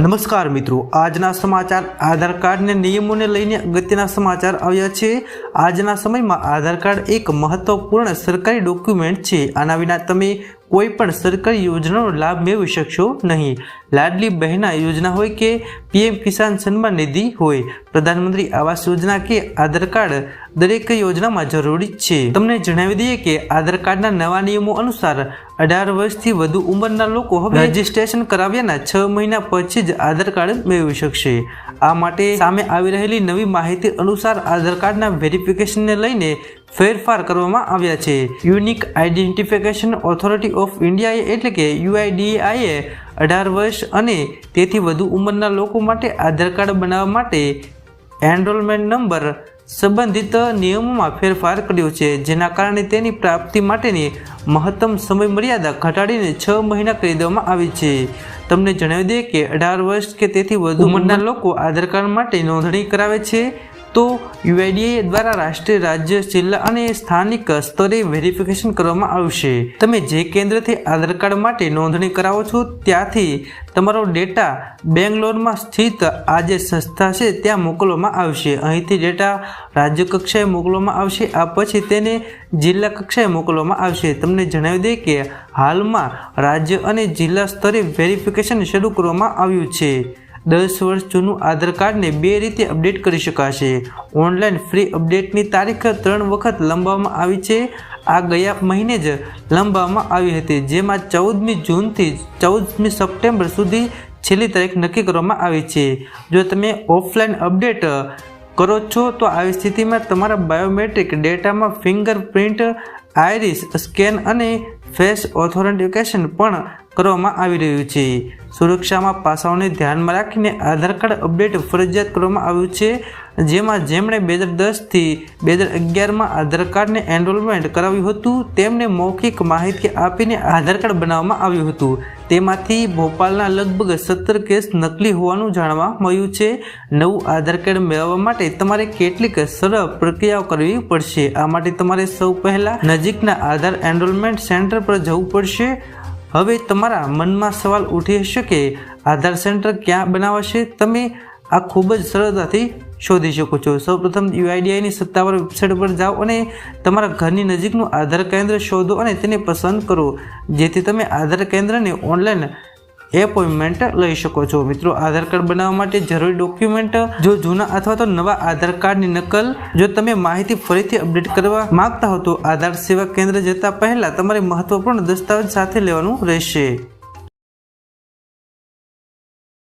નમસ્કાર મિત્રો, આજના સમાચાર આધાર કાર્ડને નિયમોને લઈને અગત્યના સમાચાર આવ્યા છે। આજના સમયમાં આધાર કાર્ડ એક મહત્વપૂર્ણ સરકારી ડોક્યુમેન્ટ છે। આના વિના તમે કોઈ પણ સરકારી યોજનાનો લાભ મેળવી શકશો નહીં। લાડલી બહેના યોજના હોય કે પીએમ કિસાન સન્માન નિધિ હોય, પ્રધાનમંત્રી આવાસ યોજના કે આધાર કાર્ડ દરેક યોજનામાં જરૂરી છે। તમને જણાવી દઈએ કે આધાર કાર્ડના નવા નિયમો અનુસાર 18 વર્ષથી વધુ ઉંમરના લોકો હવે રજીસ્ટ્રેશન કરાવ્યાના 6 મહિના પછી જ આધાર કાર્ડ મેળવી શકશે। આ માટે સામે આવી રહેલી નવી માહિતી અનુસાર આધાર કાર્ડના વેરિફિકેશનને લઈને ફેરફાર કરવામાં આવ્યા છે। યુનિક આઇડેન્ટિફિકેશન ઓથોરિટી ઓફ ઇન્ડિયાએ એટલે કે UIDAI 18 વર્ષ અને તેથી વધુ ઉંમરના લોકો માટે આધાર કાર્ડ બનાવવા માટે એનરોલમેન્ટ નંબર સંબંધિત નિયમોમાં ફેરફાર કર્યો છે, જેના કારણે તેની પ્રાપ્તિ માટેની મહત્તમ સમય મર્યાદા ઘટાડીને 6 મહિના કરી દેવામાં આવી છે। તમને જણાવી દઈએ કે 18 વર્ષ કે તેથી વધુ ઉંમરના લોકો આધાર કાર્ડ માટે નોંધણી કરાવે છે તો UIDAI દ્વારા રાષ્ટ્રીય, રાજ્ય, જિલ્લા અને સ્થાનિક સ્તરે વેરિફિકેશન કરવામાં આવશે। તમે જે કેન્દ્રથી આધાર કાર્ડ માટે નોંધણી કરાવો છો ત્યાંથી તમારો ડેટા બેંગ્લોરમાં સ્થિત આ જે સંસ્થા છે ત્યાં મોકલવામાં આવશે। અહીંથી ડેટા રાજ્ય કક્ષાએ મોકલવામાં આવશે, આ પછી તેને જિલ્લા કક્ષાએ મોકલવામાં આવશે। તમને જણાવી દઈએ કે હાલમાં રાજ્ય અને જિલ્લા સ્તરે વેરિફિકેશન શરૂ કરવામાં આવ્યું છે। 10 વર્ષ જૂનું આધાર કાર્ડને 2 રીતે અપડેટ કરી શકાશે। ઓનલાઈન ફ્રી અપડેટની તારીખ 3 વખત લંબાવવામાં આવી છે। આ ગયા મહિને જ લંબાવવામાં આવી હતી, જેમાં 14મી જૂનથી 14મી સપ્ટેમ્બર સુધી છેલ્લી તારીખ નક્કી કરવામાં આવી છે। જો તમે ઓફલાઈન અપડેટ કરો છો તો આવી સ્થિતિમાં તમારા બાયોમેટ્રિક ડેટામાં ફિંગરપ્રિન્ટ, આઈરિસ સ્કેન અને ફેસ ઓથોરેન્ટિકેશન પણ કરવામાં આવી રહ્યું છે। સુરક્ષામાં પાસાઓને ધ્યાનમાં રાખીને આધાર કાર્ડ અપડેટ ફરજિયાત કરવામાં આવ્યું છે, જેમાં જેમણે 2010 થી 2011માં આધાર કાર્ડને એનરોલમેન્ટ કરાવ્યું હતું તેમને મૌખિક માહિતી આપીને આધાર કાર્ડ બનાવવામાં આવ્યું હતું। તેમાંથી ભોપાલના લગભગ 17 કેસ નકલી હોવાનું જાણવા મળ્યું છે। નવું આધાર કાર્ડ મેળવવા માટે તમારે કેટલીક સરળ પ્રક્રિયાઓ કરવી પડશે। આ માટે તમારે સૌ પહેલાં નજીકના આધાર એનરોલમેન્ટ સેન્ટર પર જવું પડશે। હવે તમારા મનમાં સવાલ ઉઠી હશે કે આધાર સેન્ટર ક્યાં બનાવાશે? તમે આ ખૂબ જ સરળતાથી શોધી શકો છો। સૌપ્રથમ UIDAIની સત્તાવાર વેબસાઇટ પર જાઓ અને તમારા ઘરની નજીકનું આધાર કેન્દ્ર શોધો અને તેને પસંદ કરો, જેથી તમે આધાર કેન્દ્રને ઓનલાઈન એપોઇન્ટમેન્ટ લઈ શકો છો। મિત્રો, આધાર કાર્ડ બનાવવા માટે જરૂરી ડોક્યુમેન્ટ: જો જૂના અથવા તો નવા આધાર કાર્ડની નકલ। જો તમે માહિતી ફરીથી અપડેટ કરવા માંગતા હો તો આધાર સેવા કેન્દ્ર જતા પહેલા તમારે મહત્વપૂર્ણ દસ્તાવેજ સાથે લેવાનું રહેશે।